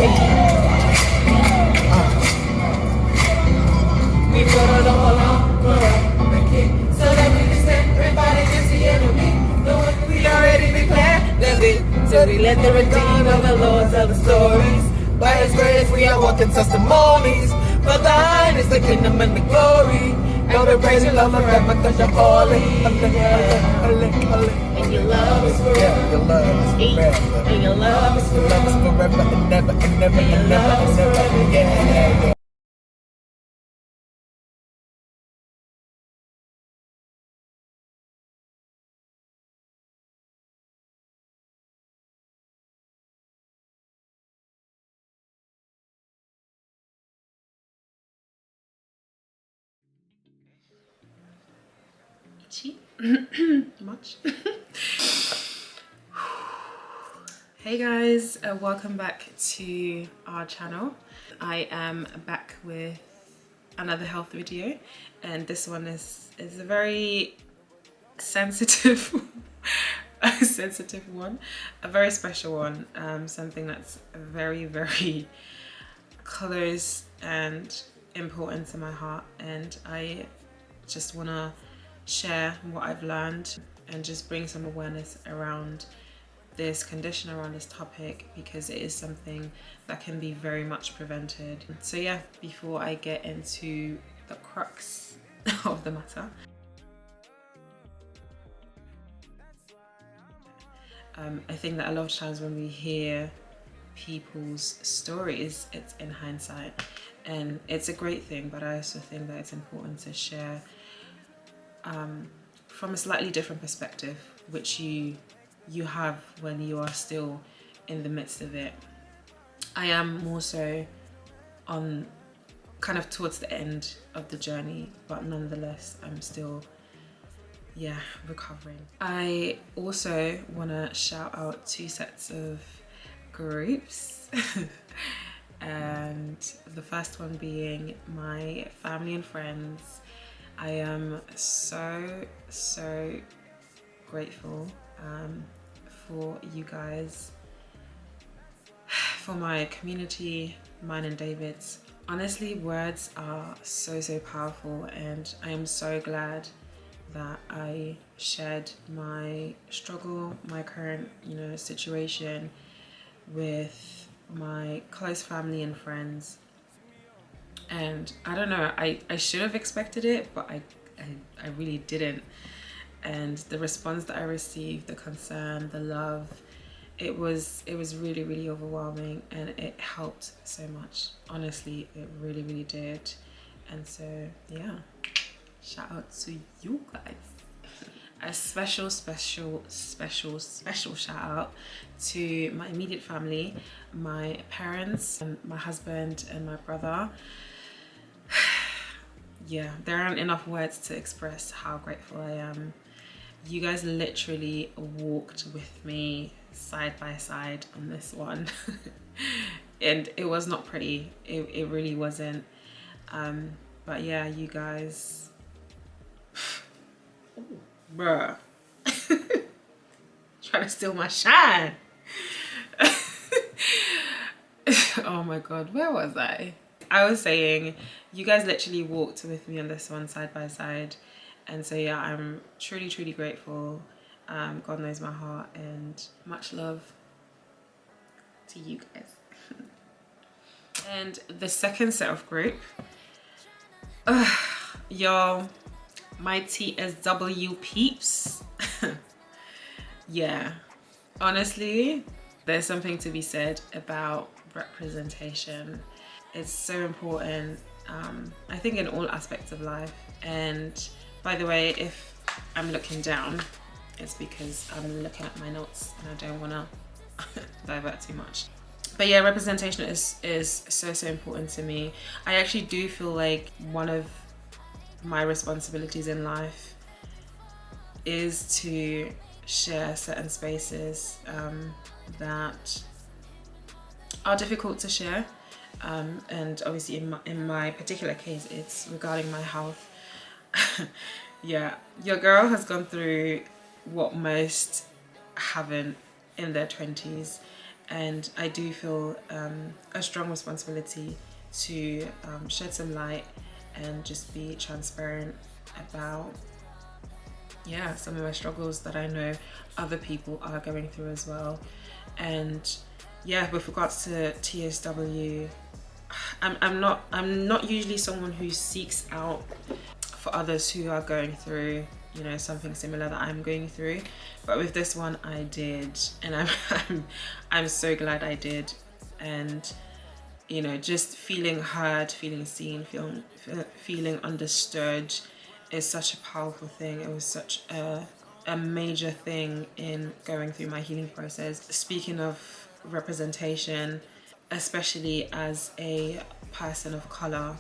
We put it all on the kick, so that we can stand everybody against the enemy. Knowing we already declared the victory. Let the redeemed of the Lord tell the stories. By His grace we are walking testimonies. For thine is the kingdom and the glory. And we praise you, love forever, cause you're holy. And your love is forever. Your love is forever. And your love is forever. Love is forever and never and never and never and never. Yeah. Much. Hey guys, welcome back to our channel. I am back with another health video, and this one is a very sensitive sensitive one, a very special one, something that's very, very close and important to my heart, and I just want to share what I've learned and just bring some awareness around this condition, around this topic, because it is something that can be very much prevented. So yeah, before I get into the crux of the matter, I think that a lot of times when we hear people's stories, it's in hindsight, and it's a great thing, but I also think that it's important to share from a slightly different perspective, which you have when you are still in the midst of it. I am more so on kind of towards the end of the journey, but nonetheless I'm still recovering. I also want to shout out 2 sets of groups and the first one being my family and friends. I am so grateful for you guys, for my community, mine and David's. Honestly, words are so powerful, and I am so glad that I shared my struggle, my current situation with my close family and friends. And I don't know, I should have expected it, but I really didn't. And the response that I received, the concern, the love, it was really overwhelming, and it helped so much. Honestly, it really did. And so yeah, shout out to you guys. A special shout out to my immediate family, my parents, my husband and my brother. Yeah, there aren't enough words to express how grateful I am. You guys literally walked with me side by side on this one. And it was not pretty, it really wasn't. But yeah, you guys, bruh, trying to steal my shine. Oh my god, where was I was saying, you guys literally walked with me on this one side by side. And so yeah, I'm truly grateful. God knows my heart, and much love to you guys. And the second set of group, y'all, my TSW peeps. Yeah, honestly, there's something to be said about representation. It's so important, I think, in all aspects of life. And by the way, if I'm looking down, it's because I'm looking at my notes and I don't want to divert too much. But yeah, representation is so important to me. I actually do feel like one of my responsibilities in life is to share certain spaces that are difficult to share, and obviously in my particular case, it's regarding my health. Yeah, your girl has gone through what most haven't in their 20s, and I do feel a strong responsibility to shed some light and just be transparent about some of my struggles that I know other people are going through as well. And with regards to TSW, I'm not usually someone who seeks out for others who are going through, you know, something similar that I'm going through, but with this one I did, and I'm so glad I did. And you know, just feeling heard, feeling seen, feeling understood is such a powerful thing. It was such a major thing in going through my healing process. Speaking of representation, especially as a person of color,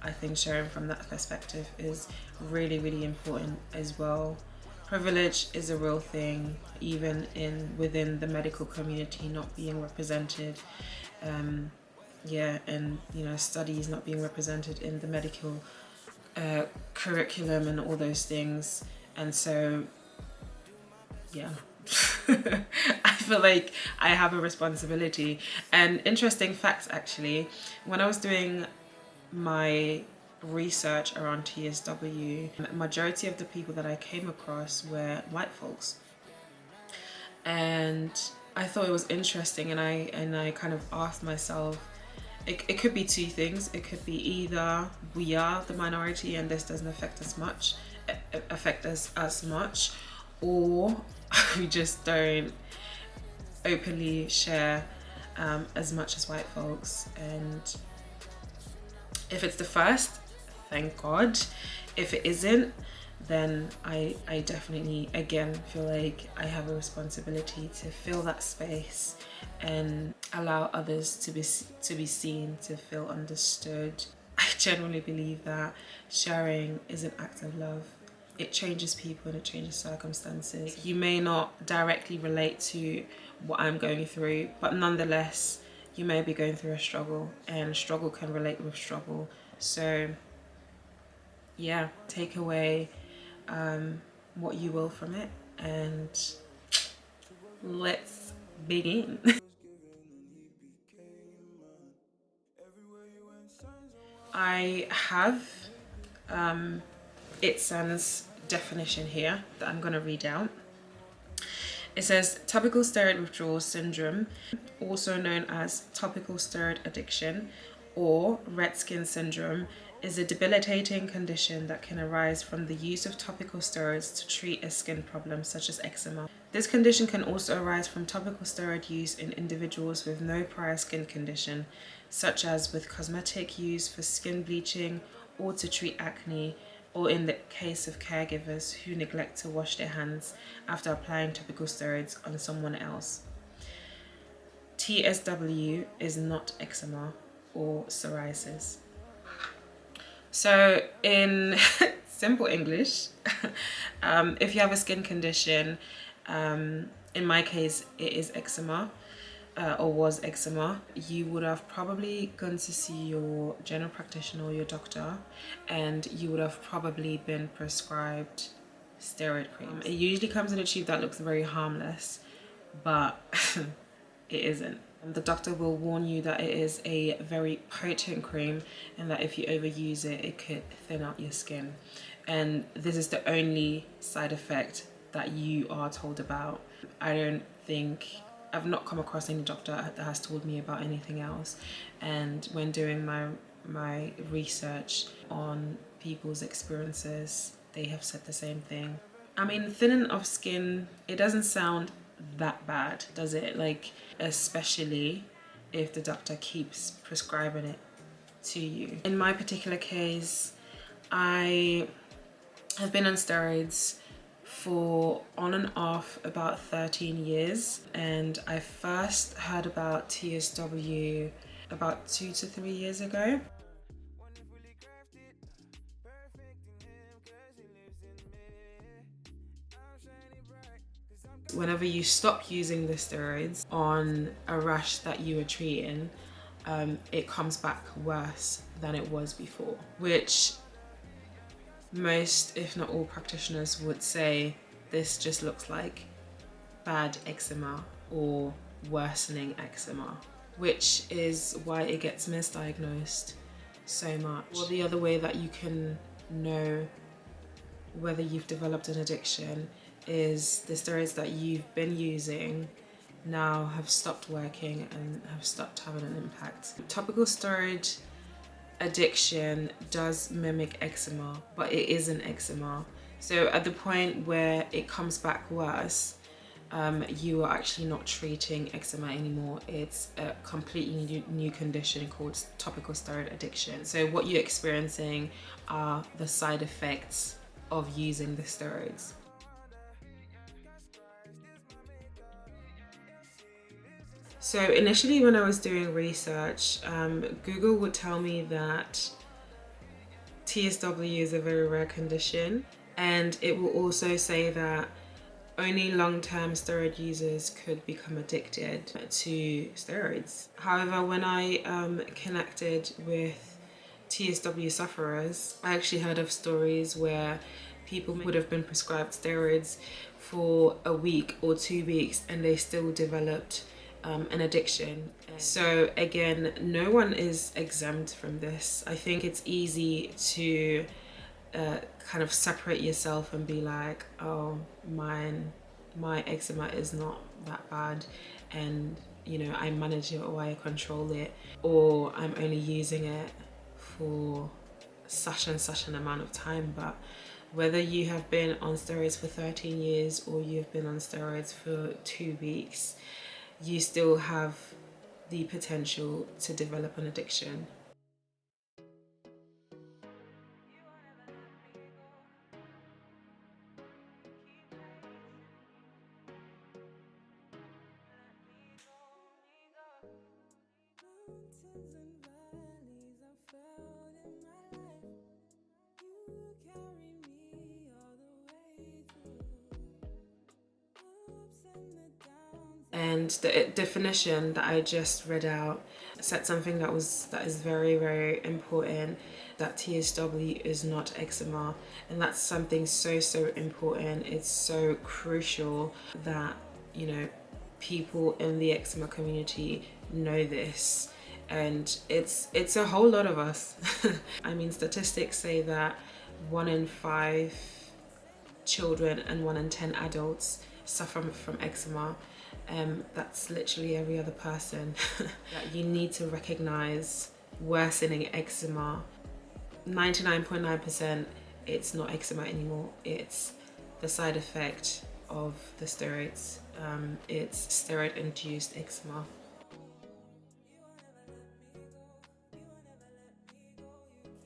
I think sharing from that perspective is really, really important as well. Privilege is a real thing, even within the medical community, not being represented. And you know, studies not being represented in the medical curriculum and all those things. And so I feel like I have a responsibility. And interesting facts, actually, when I was doing my research around TSW, majority of the people that I came across were white folks, and I thought it was interesting, and I kind of asked myself, it could be two things. It could be either we are the minority and this doesn't affect us as much, or we just don't openly share as much as white folks. And if it's the first, thank God. If it isn't, then I definitely, again, feel like I have a responsibility to fill that space and allow others to be seen, to feel understood. I genuinely believe that sharing is an act of love. It changes people and it changes circumstances. You may not directly relate to what I'm going through, but nonetheless, you may be going through a struggle, and struggle can relate with struggle. So yeah, take away what you will from it, and let's begin. I have Itson's definition here that I'm going to read out. It says, topical steroid withdrawal syndrome, also known as topical steroid addiction or red skin syndrome, is a debilitating condition that can arise from the use of topical steroids to treat a skin problem such as eczema. This condition can also arise from topical steroid use in individuals with no prior skin condition, such as with cosmetic use for skin bleaching or to treat acne, or in the case of caregivers who neglect to wash their hands after applying topical steroids on someone else. TSW is not eczema or psoriasis. So in simple English, if you have a skin condition, in my case it is eczema, or was eczema, you would have probably gone to see your general practitioner or your doctor, and you would have probably been prescribed steroid cream. It usually comes in a tube that looks very harmless, but it isn't. The doctor will warn you that it is a very potent cream, and that if you overuse it, it could thin out your skin. And this is the only side effect that you are told about. I've not come across any doctor that has told me about anything else. And when doing my research on people's experiences, they have said the same thing. I mean, thinning of skin, it doesn't sound that bad, does it? Like, especially if the doctor keeps prescribing it to you. In my particular case, I have been on steroids for on and off about 13 years, and I first heard about TSW about 2 to 3 years ago. Whenever you stop using the steroids on a rash that you were treating, it comes back worse than it was before, which most, if not all, practitioners would say this just looks like bad eczema or worsening eczema, which is why it gets misdiagnosed so much. Or the other way that you can know whether you've developed an addiction is the steroids that you've been using now have stopped working and have stopped having an impact. Topical steroid addiction does mimic eczema, but it isn't eczema. So at the point where it comes back worse, you are actually not treating eczema anymore. It's a completely new condition called topical steroid addiction. So what you're experiencing are the side effects of using the steroids. So initially when I was doing research, Google would tell me that TSW is a very rare condition, and it will also say that only long-term steroid users could become addicted to steroids. However, when I connected with TSW sufferers, I actually heard of stories where people would have been prescribed steroids for a week or 2 weeks and they still developed an addiction. So again, no one is exempt from this. I think it's easy to kind of separate yourself and be like, oh, my eczema is not that bad, and you know, I manage it or I control it, or I'm only using it for such and such an amount of time. But whether you have been on steroids for 13 years or you've been on steroids for 2 weeks, you still have the potential to develop an addiction. And the definition that I just read out said something that is very, very important, that TSW is not eczema. And that's something so important. It's so crucial that, you know, people in the eczema community know this. And it's a whole lot of us. I mean, statistics say that 1 in 5 children and 1 in 10 adults suffer from eczema. That's literally every other person. That you need to recognize worsening eczema. 99.9% it's not eczema anymore. It's the side effect of the steroids. It's steroid-induced eczema.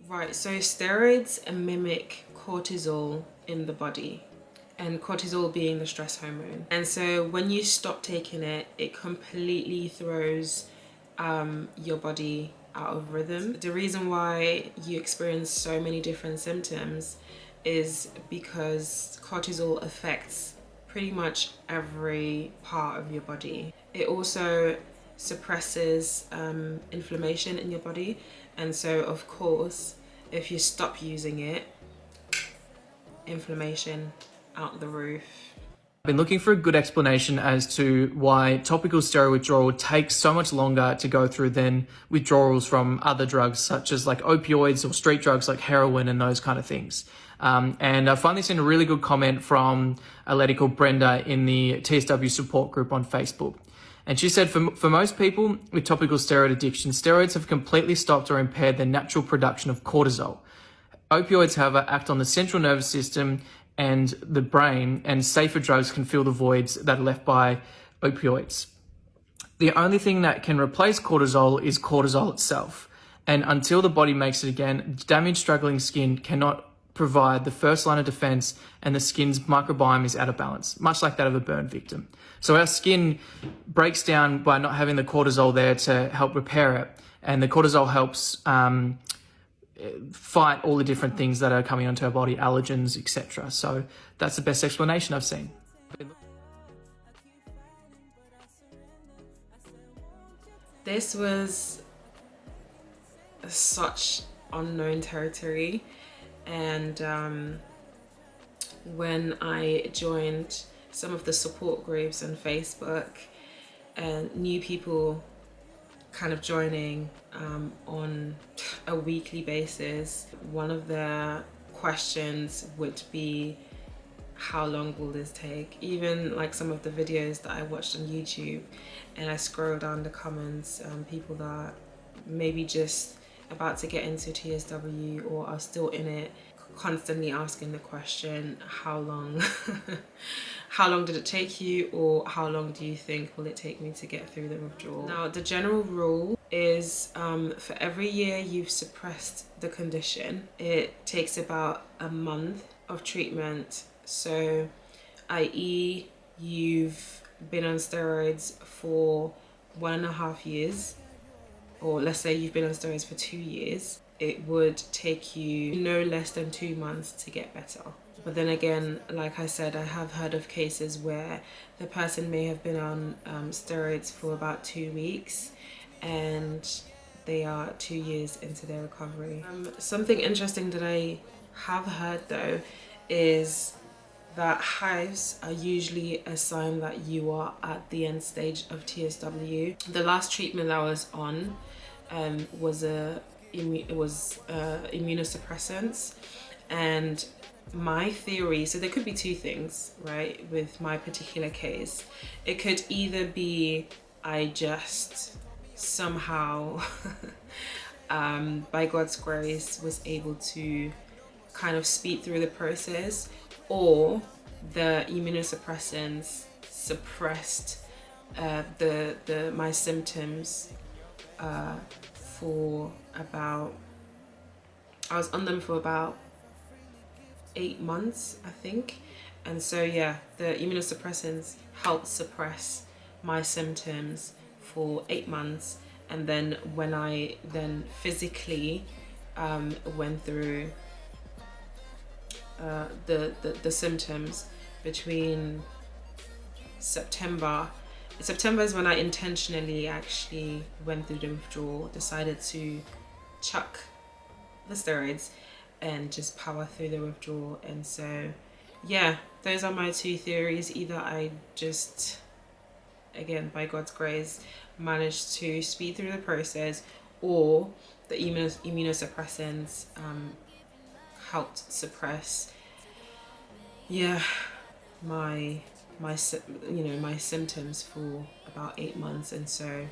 Right, so steroids mimic cortisol in the body, and cortisol being the stress hormone. And so when you stop taking it, it completely throws your body out of rhythm. The reason why you experience so many different symptoms is because cortisol affects pretty much every part of your body. It also suppresses inflammation in your body, and so of course if you stop using it, inflammation out the roof. I've been looking for a good explanation as to why topical steroid withdrawal takes so much longer to go through than withdrawals from other drugs such as like opioids or street drugs like heroin and those kind of things. And I finally seen a really good comment from a lady called Brenda in the TSW support group on Facebook. And she said, for most people with topical steroid addiction, steroids have completely stopped or impaired the natural production of cortisol. Opioids, however, act on the central nervous system and the brain, and safer drugs can fill the voids that are left by opioids. The only thing that can replace cortisol is cortisol itself. And until the body makes it again, damaged, struggling skin cannot provide the first line of defense, and the skin's microbiome is out of balance, much like that of a burn victim. So our skin breaks down by not having the cortisol there to help repair it. And the cortisol helps fight all the different things that are coming onto our body, allergens, etc. So that's the best explanation I've seen. This was such unknown territory, and when I joined some of the support groups on Facebook, and new people kind of joining on a weekly basis. One of the questions would be, how long will this take? Even like some of the videos that I watched on YouTube, and I scroll down the comments, people that maybe just about to get into TSW or are still in it, constantly asking the question, how long how long did it take you, or how long do you think will it take me to get through the withdrawal? Now, the general rule is for every year you've suppressed the condition, it takes about a month of treatment. So i.e. you've been on steroids for 1.5 years, or let's say you've been on steroids for 2 years, it would take you no less than 2 months to get better. But then again, like I said, I have heard of cases where the person may have been on steroids for about 2 weeks and they are 2 years into their recovery. Something interesting that I have heard though is that hives are usually a sign that you are at the end stage of TSW. The last treatment I was on was immunosuppressants, and my theory, so there could be two things, right, with my particular case. It could either be I just somehow by God's grace was able to kind of speed through the process, or the immunosuppressants suppressed my symptoms for about, I was on them for about 8 months, I think. And so yeah, the immunosuppressants helped suppress my symptoms for 8 months. And then when I then physically went through the symptoms between September is when I intentionally actually went through the withdrawal, decided to chuck the steroids and just power through the withdrawal. And so yeah, those are my two theories. Either I just, again, by God's grace, managed to speed through the process, or the immunosuppressants helped suppress my symptoms for about 8 months. And so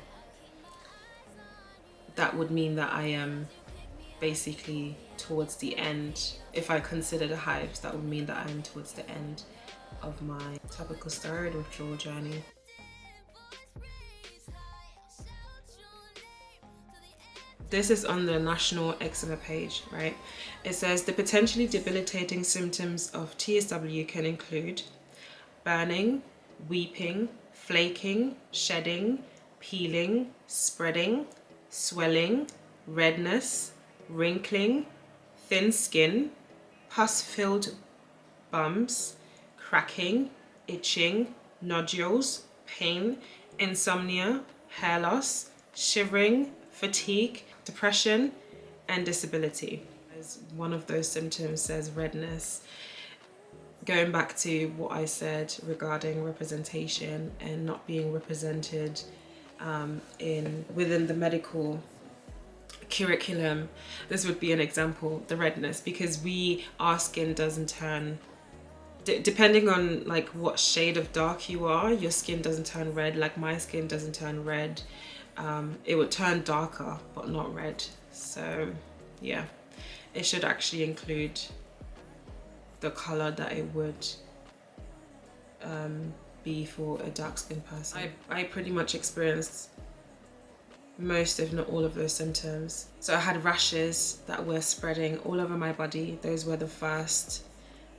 that would mean that I am basically towards the end. If I consider the hives, that would mean that I'm towards the end of my topical steroid withdrawal journey. This is on the National Eczema page, right? It says the potentially debilitating symptoms of TSW can include burning, weeping, flaking, shedding, peeling, spreading, swelling, redness, wrinkling, thin skin, pus-filled bumps, cracking, itching, nodules, pain, insomnia, hair loss, shivering, fatigue, depression, and disability. As one of those symptoms says redness. Going back to what I said regarding representation and not being represented within the medical curriculum, this would be an example, the redness, because our skin doesn't turn, depending on like what shade of dark you are, your skin doesn't turn red. Like my skin doesn't turn red. It would turn darker but not red. So yeah, it should actually include the color that it would be for a dark skinned person. I pretty much experienced most, if not all, of those symptoms. So I had rashes that were spreading all over my body. Those were the first,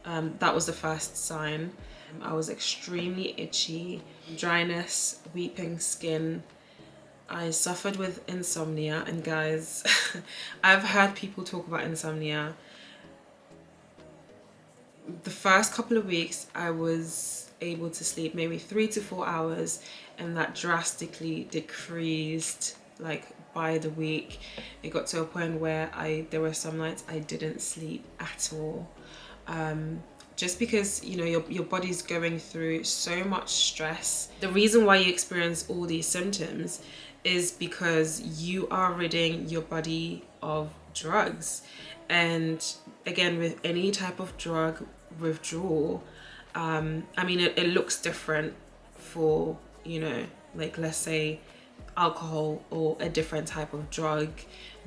that was the first sign. I was extremely itchy, dryness, weeping skin. I suffered with insomnia, and guys, I've heard people talk about insomnia. The first couple of weeks I was able to sleep maybe 3 to 4 hours, and that drastically decreased like by the week. It got to a point where there were some nights I didn't sleep at all. just because, you know, your body's going through so much stress. The reason why you experience all these symptoms is because you are ridding your body of drugs. And again, with any type of drug withdrawal, I mean, it looks different for, you know, like let's say alcohol or a different type of drug.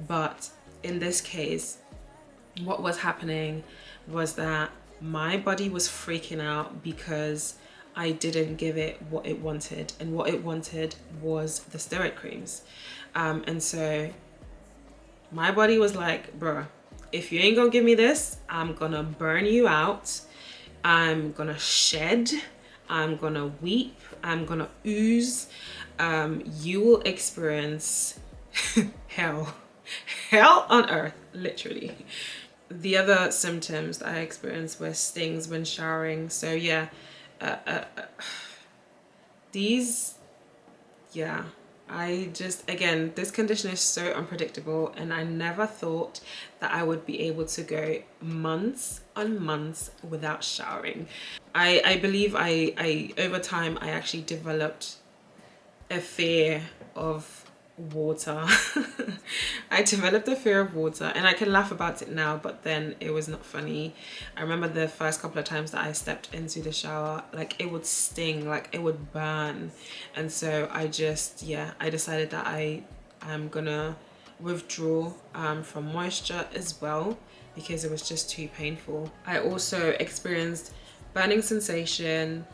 But in this case, what was happening was that my body was freaking out because I didn't give it what it wanted, and what it wanted was the steroid creams. And so my body was like, bruh, if you ain't gonna give me this, I'm gonna burn you out. I'm gonna shed. I'm gonna weep. I'm gonna ooze. You will experience hell on earth, literally. The other symptoms that I experienced were stings when showering. So yeah, I just, again, this condition is so unpredictable, and I never thought that I would be able to go months on months without showering. I believe I over time I actually developed a fear of water. I developed a fear of water, and I can laugh about it now, but then it was not funny. I remember the first couple of times that I stepped into the shower, like it would sting, like it would burn. And so I just, yeah, I decided that I'm gonna withdraw from moisture as well, because it was just too painful. I also experienced burning sensation,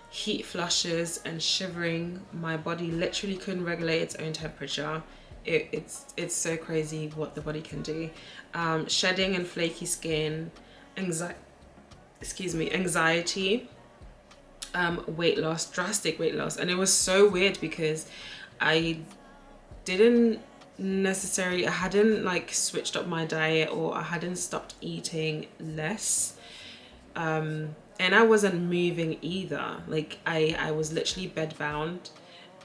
heat flushes, and shivering. My body literally couldn't regulate its own temperature. It's so crazy what the body can do. Shedding and flaky skin, anxiety, weight loss, drastic weight loss. And it was so weird because I hadn't like switched up my diet, or I hadn't stopped eating less. And I wasn't moving either. Like I was literally bedbound,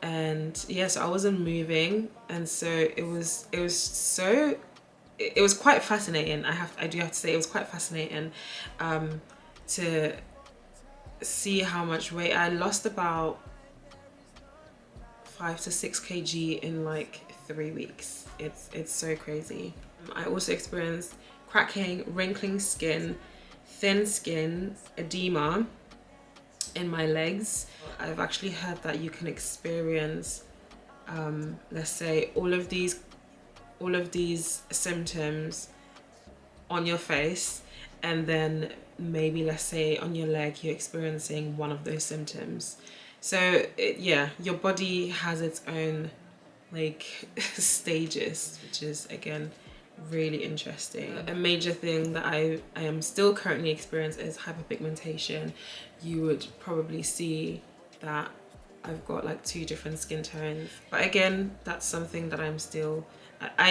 and yes, I wasn't moving. And so it was quite fascinating. I do have to say, it was quite fascinating to see how much weight I lost. About 5 to 6 kg in like 3 weeks. It's so crazy. I also experienced cracking, wrinkling skin, thin skin, edema in my legs. I've actually heard that you can experience let's say all of these symptoms on your face, and then maybe let's say on your leg you're experiencing one of those symptoms. So yeah, your body has its own like stages, which is again really interesting. A major thing that I am still currently experiencing is hyperpigmentation. You would probably see that I've got like 2 different skin tones, but again, that's something that I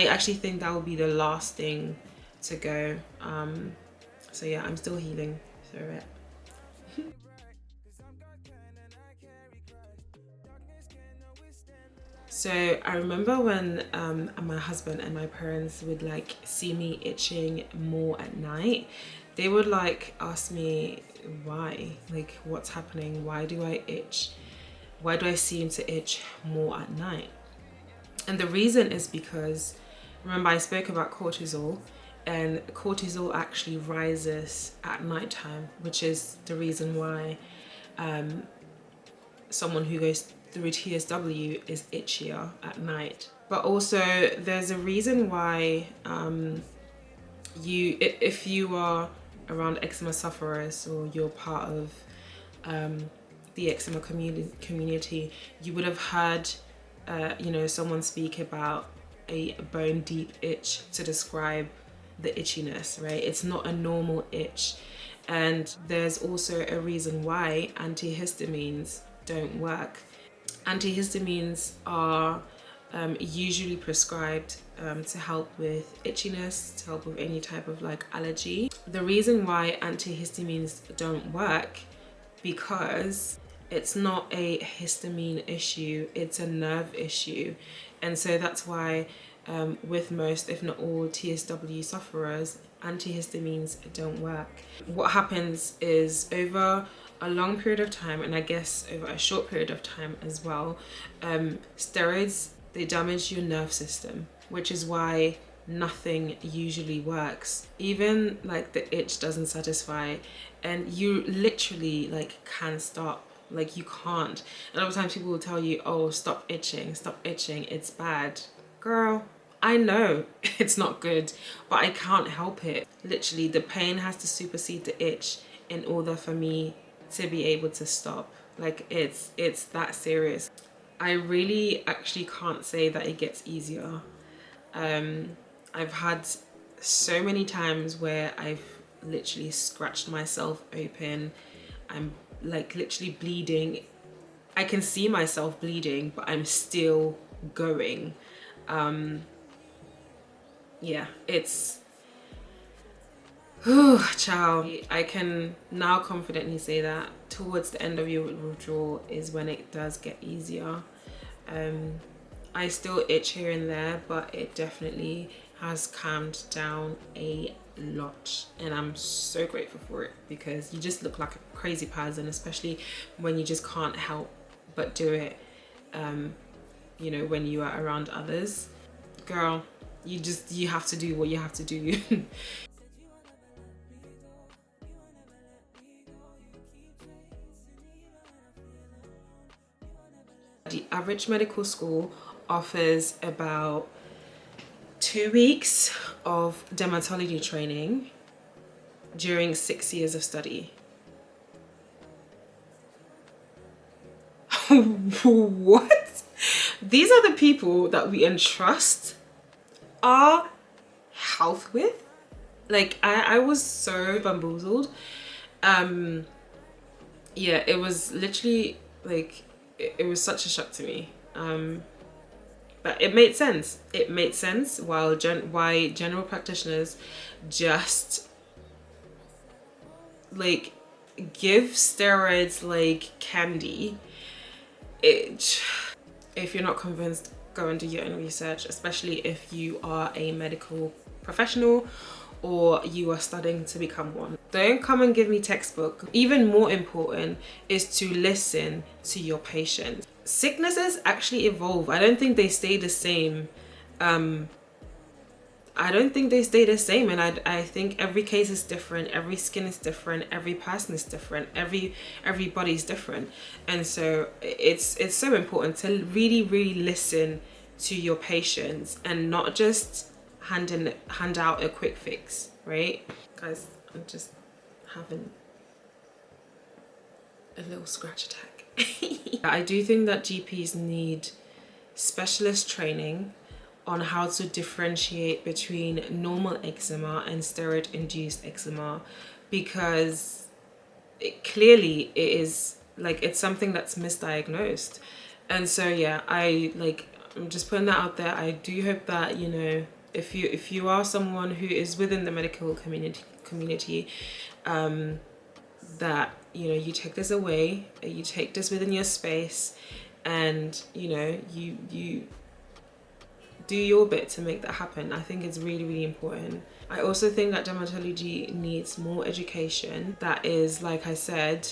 actually think that will be the last thing to go. So yeah, I'm still healing through it. So I remember when my husband and my parents would like see me itching more at night, they would like ask me why, like what's happening, why do I itch, why do I seem to itch more at night? And the reason is because, remember I spoke about cortisol, and cortisol actually rises at nighttime, which is the reason why someone who goes through TSW is itchier at night. But also there's a reason why if you are around eczema sufferers, or you're part of the eczema community, you would have heard you know, someone speak about a bone deep itch to describe the itchiness, right? It's not a normal itch. And there's also a reason why antihistamines don't work. Antihistamines are usually prescribed to help with itchiness, to help with any type of like allergy. The reason why antihistamines don't work, because it's not a histamine issue, it's a nerve issue. And so that's why with most, if not all, TSW sufferers, antihistamines don't work. What happens is over a long period of time, and I guess over a short period of time as well, steroids, they damage your nerve system, which is why nothing usually works. Even like the itch doesn't satisfy, and you literally like can't stop. Like you can't. A lot of times people will tell you, oh, stop itching, it's bad. Girl, I know it's not good, but I can't help it. Literally, the pain has to supersede the itch in order for me to be able to stop. Like it's that serious. I really actually can't say that it gets easier. I've had so many times where I've literally scratched myself open. I'm like literally bleeding. I can see myself bleeding, but I'm still going. Yeah, it's ciao. I can now confidently say that towards the end of your withdrawal is when it does get easier. I still itch here and there, but it definitely has calmed down a lot, and I'm so grateful for it, because you just look like a crazy person, especially when you just can't help but do it, you know, when you are around others. Girl, you have to do what you have to do. The average medical school offers about 2 weeks of dermatology training during 6 years of study. What? These are the people that we entrust our health with? Like, I was so bamboozled. Yeah, it was literally like, it was such a shock to me. But it made sense. It made sense why general practitioners just like give steroids like candy. If you're not convinced, go and do your own research, especially if you are a medical professional or you are studying to become one. Don't come and give me textbook. Even more important is to listen to your patient. Sicknesses actually evolve. I don't think they stay the same. I don't think they stay the same, and I think every case is different, every skin is different, every person is different, everybody's different. And so it's so important to really listen to your patients and not just hand out a quick fix, right? Guys, I'm just having a little scratch attack. I do think that GPs need specialist training on how to differentiate between normal eczema and steroid-induced eczema, because clearly it is like, it's something that's misdiagnosed. And so yeah, I'm just putting that out there. I do hope that, you know, if you are someone who is within the medical community, that, you know, you take this away, you take this within your space, and you know, you do your bit to make that happen. I think it's really important. I also think that dermatology needs more education that is, like I said,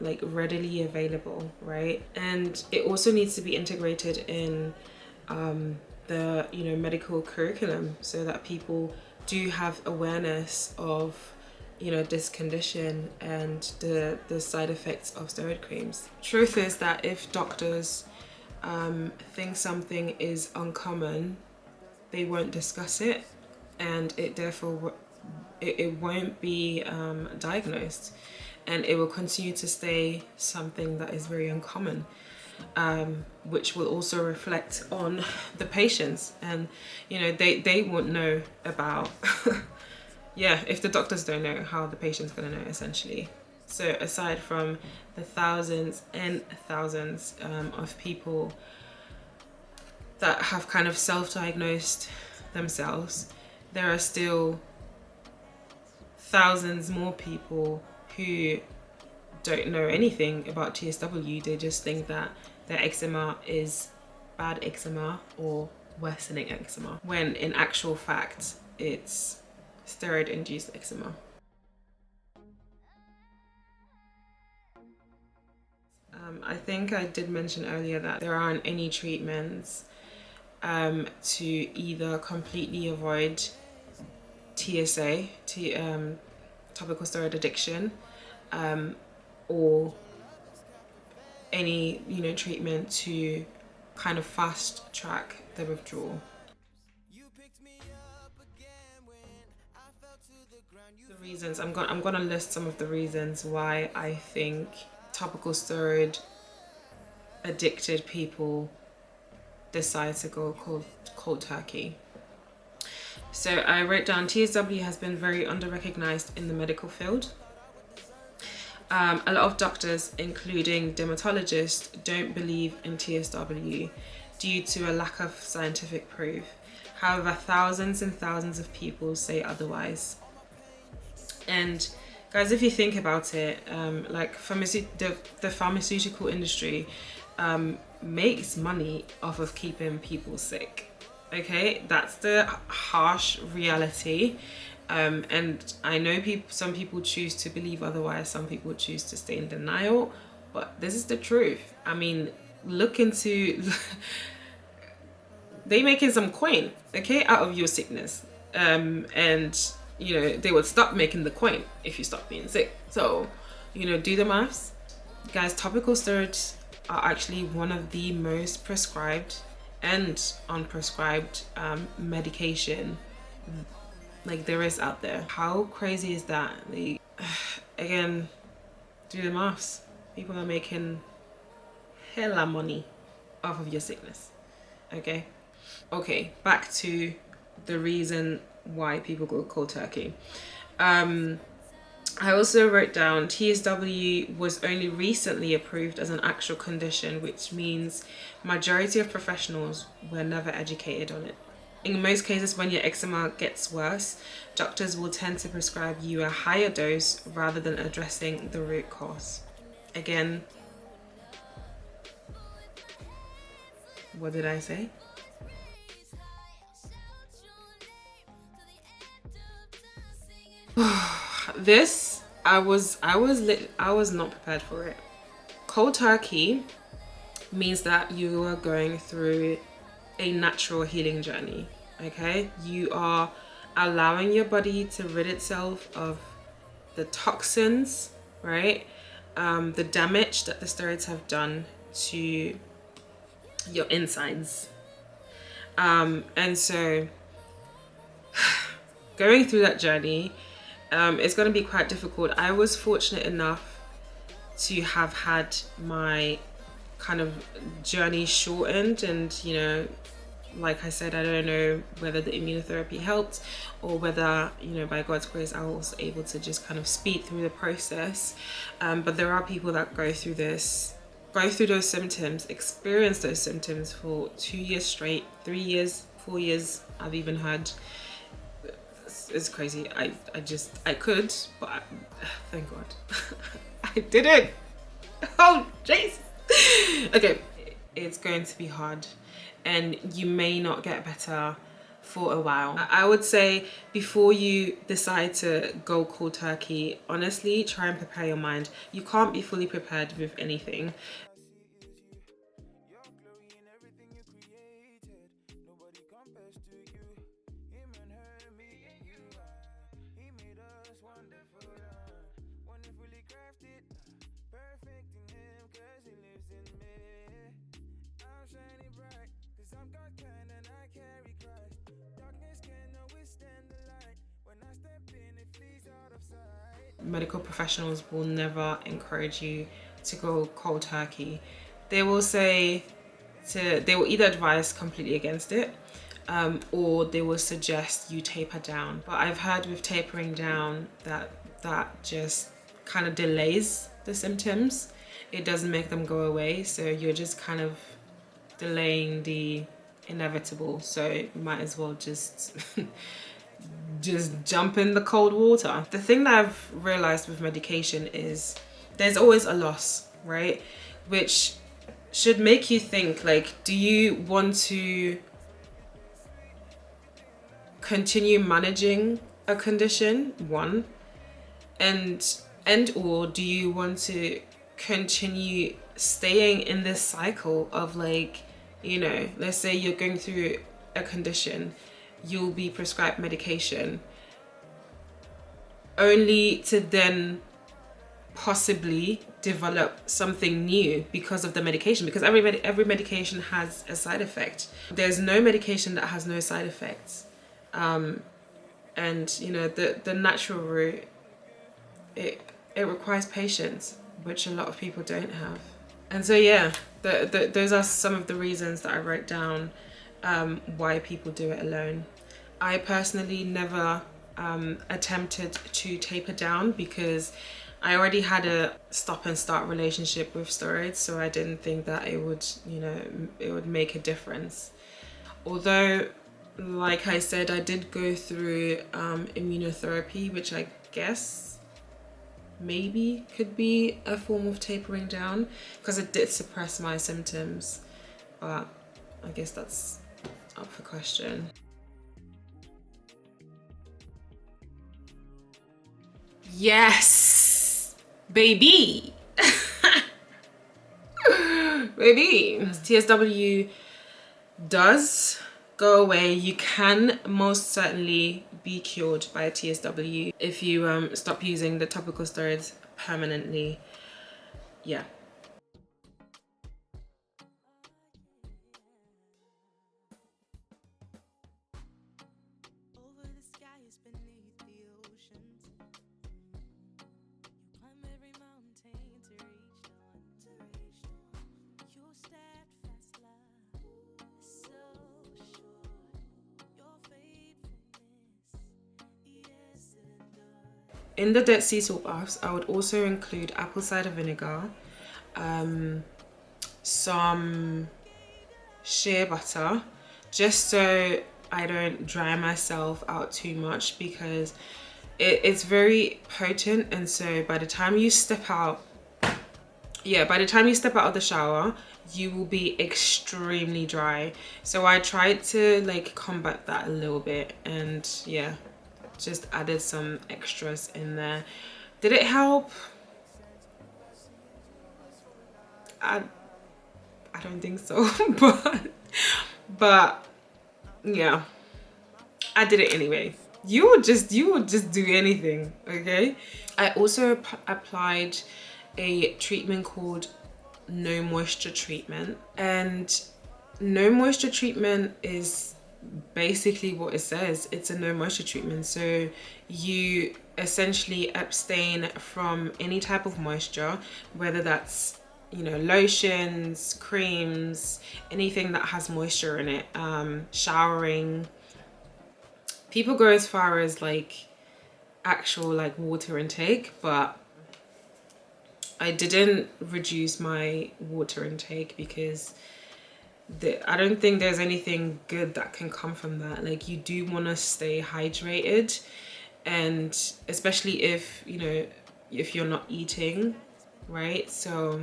like readily available, right? And it also needs to be integrated in the, you know, medical curriculum, so that people do have awareness of, you know, this condition and the side effects of steroid creams. Truth is that if doctors think something is uncommon, they won't discuss it, and it therefore it won't be diagnosed, and it will continue to stay something that is very uncommon, which will also reflect on the patients. And you know, they won't know about yeah, if the doctors don't know, how the patient's gonna know, essentially. So aside from the thousands and thousands of people that have kind of self-diagnosed themselves, there are still thousands more people who don't know anything about TSW. They just think that their eczema is bad eczema or worsening eczema, when in actual fact it's steroid-induced eczema. I think I did mention earlier that there aren't any treatments to either completely avoid TSA, topical steroid addiction, or any, you know, treatment to kind of fast track the withdrawal. The reasons, I'm gonna list some of the reasons why I think topical steroid addicted people decide to go cold turkey. So I wrote down, TSW has been very under-recognized in the medical field. A lot of doctors, including dermatologists, don't believe in TSW due to a lack of scientific proof. However, thousands and thousands of people say otherwise. And guys, if you think about it, like the pharmaceutical industry makes money off of keeping people sick. Okay, that's the harsh reality. And I know some people choose to believe otherwise, some people choose to stay in denial, but this is the truth. I mean, look into they making some coin, okay, out of your sickness. And you know, they would stop making the coin if you stop being sick. So, you know, do the maths. Guys, topical steroids are actually one of the most prescribed and unprescribed medication like there is out there. How crazy is that? Again, do the maths. People are making hella money off of your sickness. Okay, back to the reason why people go cold turkey. I also wrote down TSW was only recently approved as an actual condition, which means majority of professionals were never educated on it. In most cases, when your eczema gets worse, doctors will tend to prescribe you a higher dose rather than addressing the root cause. Again, what did I say? This, I was not prepared for it. Cold turkey means that you are going through a natural healing journey. Okay, you are allowing your body to rid itself of the toxins, right? The damage that the steroids have done to your insides. And so going through that journey, it's going to be quite difficult. I was fortunate enough to have had my kind of journey shortened, and you know, like I said, I don't know whether the immunotherapy helped or whether, you know, by God's grace I was able to just kind of speed through the process. But there are people that go through those symptoms, experience those symptoms for 2 years straight, 3 years, 4 years. I've even heard. It's crazy. I could, but thank God I didn't. Oh jeez. Okay, it's going to be hard and you may not get better for a while. I would say before you decide to go cold turkey, honestly, try and prepare your mind. You can't be fully prepared with anything. Medical professionals will never encourage you to go cold turkey. They will say they will either advise completely against it, or they will suggest you taper down. But I've heard with tapering down that just kind of delays the symptoms. It doesn't make them go away, so you're just kind of delaying the inevitable. So you might as well just jump in the cold water. The thing that I've realized with medication is there's always a loss, right? Which should make you think, like, do you want to continue managing a condition, one, and or do you want to continue staying in this cycle of like, you know, let's say you're going through a condition, you'll be prescribed medication only to then possibly develop something new because of the medication, because every medication has a side effect. There's no medication that has no side effects. And you know, the natural route, it requires patience, which a lot of people don't have. And so yeah, those are some of the reasons that I wrote down why people do it alone. I personally never attempted to taper down because I already had a stop and start relationship with steroids, so I didn't think that it would, you know, it would make a difference. Although, like I said, I did go through immunotherapy, which I guess maybe could be a form of tapering down because it did suppress my symptoms, but I guess that's up for question. Yes, baby. Baby, TSW does go away. You can most certainly be cured by TSW if you stop using the topical steroids permanently. Yeah. In the Dead Sea salt baths, I would also include apple cider vinegar, some shea butter, just so I don't dry myself out too much, because it's very potent, and so by the time you step out, by the time you step out of the shower, you will be extremely dry. So I tried to like combat that a little bit, and yeah, just added some extras in there. Did it help? I don't think so, but yeah, I did it anyway. You would just do anything, okay? I also applied a treatment called no moisture treatment, and no moisture treatment is basically what it says. It's a no moisture treatment, so you essentially abstain from any type of moisture, whether that's, you know, lotions, creams, anything that has moisture in it, showering. People go as far as like actual like water intake, but I didn't reduce my water intake because I don't think there's anything good that can come from that. Like, you do want to stay hydrated, and especially if, you know, if you're not eating, right? So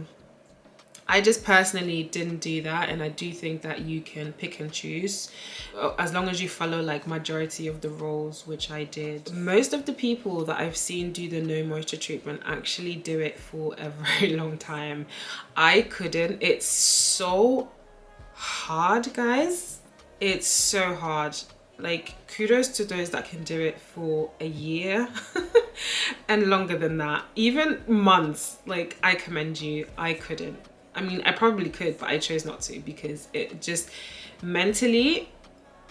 I just personally didn't do that, and I do think that you can pick and choose as long as you follow like majority of the rules, which I did. Most of the people that I've seen do the no moisture treatment actually do it for a very long time. I couldn't. It's so hard, guys. It's so hard. Like, kudos to those that can do it for a year and longer than that, even months. Like, I commend you. I couldn't. I mean, I probably could, but I chose not to because it just mentally,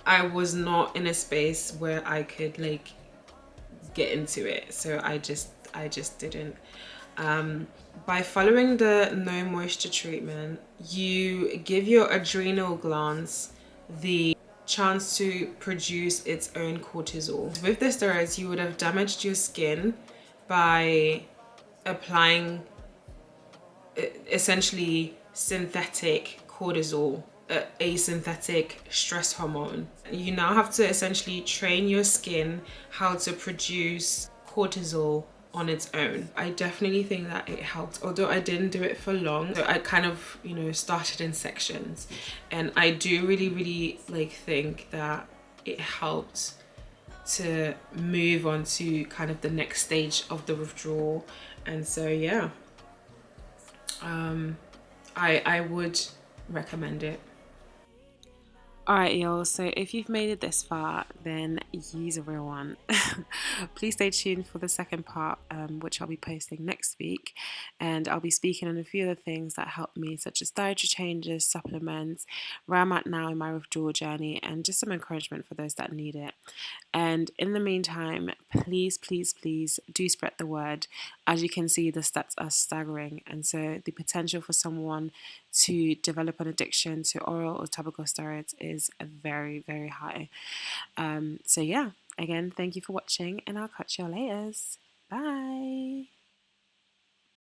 I was not in a space where I could like get into it. So I just didn't. By following the no moisture treatment, you give your adrenal glands the chance to produce its own cortisol. With the steroids, you would have damaged your skin by applying essentially synthetic cortisol, a synthetic stress hormone. You now have to essentially train your skin how to produce cortisol on its own. I definitely think that it helped, although I didn't do it for long. So I kind of, you know, started in sections, and I do really like think that it helped to move on to kind of the next stage of the withdrawal. And so yeah, I would recommend it. Alright y'all, so if you've made it this far, then use a real one. Please stay tuned for the second part, which I'll be posting next week, and I'll be speaking on a few other things that helped me, such as dietary changes, supplements, where I'm at now in my withdrawal journey, and just some encouragement for those that need it. And in the meantime, please, please, please do spread the word. As you can see, the stats are staggering, and so the potential for someone to develop an addiction to oral or topical steroids is very, very high. So yeah, again, thank you for watching, and I'll catch y'all later. Bye.